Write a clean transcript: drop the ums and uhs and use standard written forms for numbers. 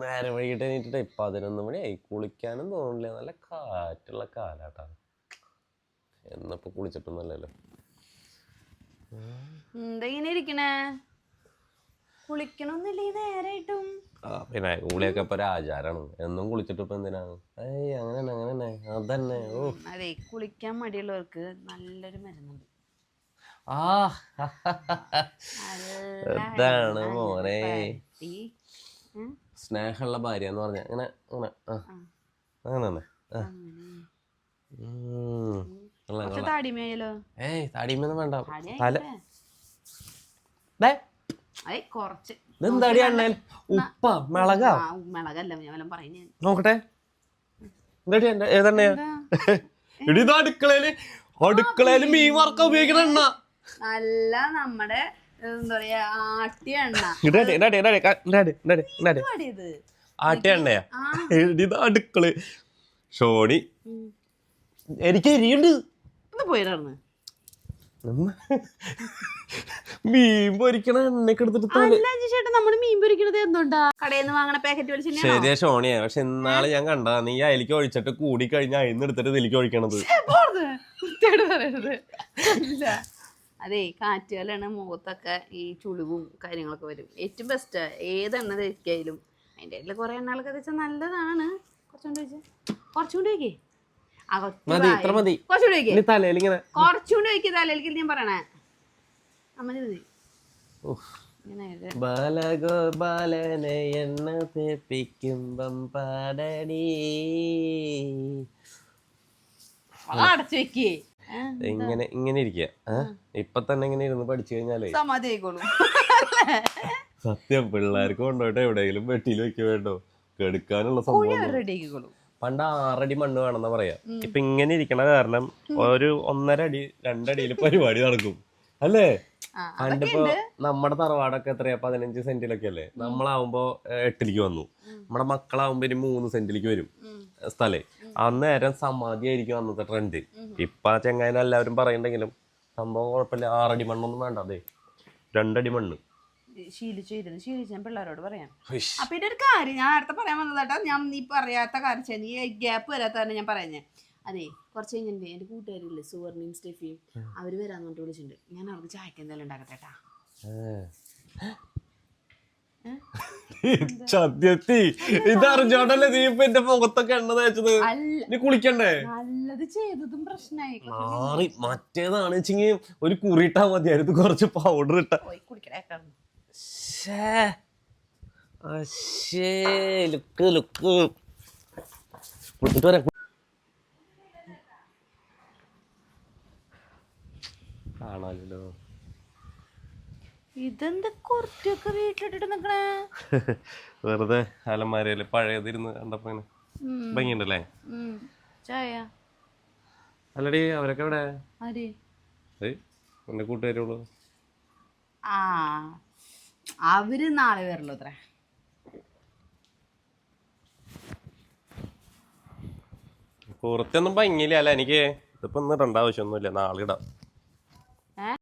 നേരം വൈകിട്ട് എണീറ്റിട്ടേ 11 മണിയായി. കുളിക്കാനും തോന്നില്ല. നല്ല കാറ്റുള്ള കാലാട്ടാ. എന്നപ്പോ കുളിച്ചിട്ടൊന്നുമല്ലല്ലോ. എന്താ ഇങ്ങനെ ഇരിക്കണേ? കുളിക്കണമെന്നില്ലേ നേരായിട്ടും? പിന്നെ കുളിയൊക്കെ ഇപ്പൊ ഒരാചാരാണ്. എന്നും കുളിച്ചിട്ട് ഇപ്പൊ എന്തിനാണ്? അങ്ങനെ അതന്നെ. അതെ, കുളിക്കാൻ മടിയുള്ളവർക്ക് നല്ലൊരു മരുന്നുണ്ട്. അതാണ് മോനെ സ്നേഹമുള്ള ഭാര്യ എന്ന് പറഞ്ഞ അങ്ങനെ അങ്ങനെ താടിമേലോ? താടിമൊന്നും വേണ്ട. തല കൊറച്ച് എന്താടി എണ്ണ ഉപ്പ മിളകാ? മിളകല്ല, ഞാൻ പറയുന്നേ. നോക്കട്ടെ ഏതെണ്ണയാ? ഇടി അടുക്കളയില് മീൻ വറക്ക ഉപയോഗിക്കണ എണ്ണ. നല്ല നമ്മുടെ എന്താ പറയാ ആട്ടിയ എണ്ണ. ആട്ടിയ എണ്ണയാ? ഇത് അടുക്കള ഷോണി എനിക്ക് എരിയുണ്ട്. പോയിരുന്നു മീൻ പൊരിക്കണ എണ്ണയൊക്കെ എടുത്തിട്ട് ചേട്ടാ, നമ്മള് മീൻ പൊരിക്കണത് എന്തുണ്ടാ? കടയിൽ നിന്ന് വാങ്ങണ പാക്കറ്റ്. ശരിയാ ഷോണിയാ, പക്ഷെ ഇന്നാള് ഞാൻ കണ്ടാ നീ അതിലേക്ക് ഒഴിച്ചിട്ട് കൂടി കഴിഞ്ഞാൽ അതിന്ന് എടുത്തിട്ട് ഇതിലേക്ക് ഒഴിക്കണത്. അതെ, കാറ്റുകാലാണ് മുഖത്തൊക്കെ ഈ ചുളിവും കാര്യങ്ങളൊക്കെ വരും. ഏറ്റവും ബെസ്റ്റ് ഏതെണ്ണ തേക്കായാലും അതിൻ്റെ ഇടയിൽ കുറെ എണ്ണകളൊക്കെ തേച്ചാൽ നല്ലതാണ്. കുറച്ചുകൊണ്ട് വയ്ക്കേ, കുറച്ചുകൊണ്ട് വയ്ക്കുക തലയിലേക്ക്. ഞാൻ പറയണേ ബാലഗോപാലനെ എണ്ണ തേപ്പിക്കുമ്പം പാടണി. അടച്ചു വെക്കേ. ഇങ്ങനെ ഇരിക്കുക. ഇപ്പൊ തന്നെ ഇങ്ങനെ ഇരുന്ന് പഠിച്ചു കഴിഞ്ഞാലേ സത്യം പിള്ളേർക്ക് കൊണ്ടോട്ടെ എവിടെയെങ്കിലും വെട്ടിയിൽ വെക്ക വേണ്ടോ? കെടുക്കാനുള്ള സംഭവം. പണ്ട് 6 അടി മണ്ണ് വേണമെന്നാ പറയാ. ഇപ്പൊ ഇങ്ങനെ ഇരിക്കണ കാരണം ഒരു 1.5 അടി 2 അടിയിൽ പരിപാടി നടക്കും അല്ലേ? പണ്ടിപ്പോ നമ്മുടെ തറവാടൊക്കെ എത്രയാ 15 സെന്റിലൊക്കെ അല്ലേ? നമ്മളാവുമ്പോ 8ലേക്ക് വന്നു. നമ്മുടെ മക്കളാവുമ്പോ 3 സെന്റിലേക്ക് വരും സ്ഥലേ. അന്നേരം സമാധി ആയിരിക്കും അന്നത്തെ ട്രെൻഡ്. ഇപ്പൊ ആ ചെങ്ങായിനെ എല്ലാവരും പറയണ്ടെങ്കിലും സംഭവം കുഴപ്പമില്ല. 6 അടി മണ്ണൊന്നും വേണ്ട, അതെ 2 അടി മണ്ണ് ശീലിച്ചു പിള്ളേരോട് പറയാം. അപ്പൊ ഇതിന്റെ ഒരു കാര്യം ഞാൻ നേരത്തെ പറയാൻ വന്നതാട്ടാ. ഞാൻ നീ പറയാത്ത കാര്യം, നീ ഗ്യാപ്പ് വരാത്ത ഞാൻ പറയുന്നേ. അതെ, കുറച്ച് കഴിഞ്ഞിട്ട് എന്റെ കൂട്ടുകാരില്ലേ സുവർണയും സ്റ്റെഫിയും, അവര് വരാന്ന് പറഞ്ഞിട്ട് വിളിച്ചിട്ടുണ്ട്. ഞാൻ അവർക്ക് ചായക്ക് എന്തായാലും ഉണ്ടാക്കട്ടെട്ടാ. ഇതറിഞ്ഞോണ്ടല്ലേ നീ ഇപ്പൊ എന്റെ മുഖത്തൊക്കെ എണ്ണ തേച്ചത്? നീ കുളിക്കണ്ടേ? നല്ലത് ചെയ്തതും പ്രശ്നമായി. മറ്റേതാണ് വെച്ചെങ്കിൽ ഒരു കുറിയിട്ടാ മതിയായിരുന്നു, കുറച്ച് പൗഡർ ഇട്ടാ. കാണാലോ. ഇതെന്താ കുർത്തിയൊക്കെ വീട്ടിലിട്ടിട്ട് നിക്കണേ? വെറുതെ അലമാരയില് പഴയതിരുന്ന് കണ്ടപ്പോ ഭംഗിയുണ്ടല്ലേ? ചായ അല്ലടി, അവരൊക്കെ എവിടെ? എന്റെ കൂട്ടുകാരുള്ളൂ. അവര് നാളെ വരുള്ളൂ അത്ര. കുറച്ചൊന്നും ഭംഗിയില്ല അല്ല എനിക്ക്. ഇതിപ്പോ ഇന്ന് ഇടേണ്ട ആവശ്യമൊന്നുമില്ല, നാളെ ഇടാം.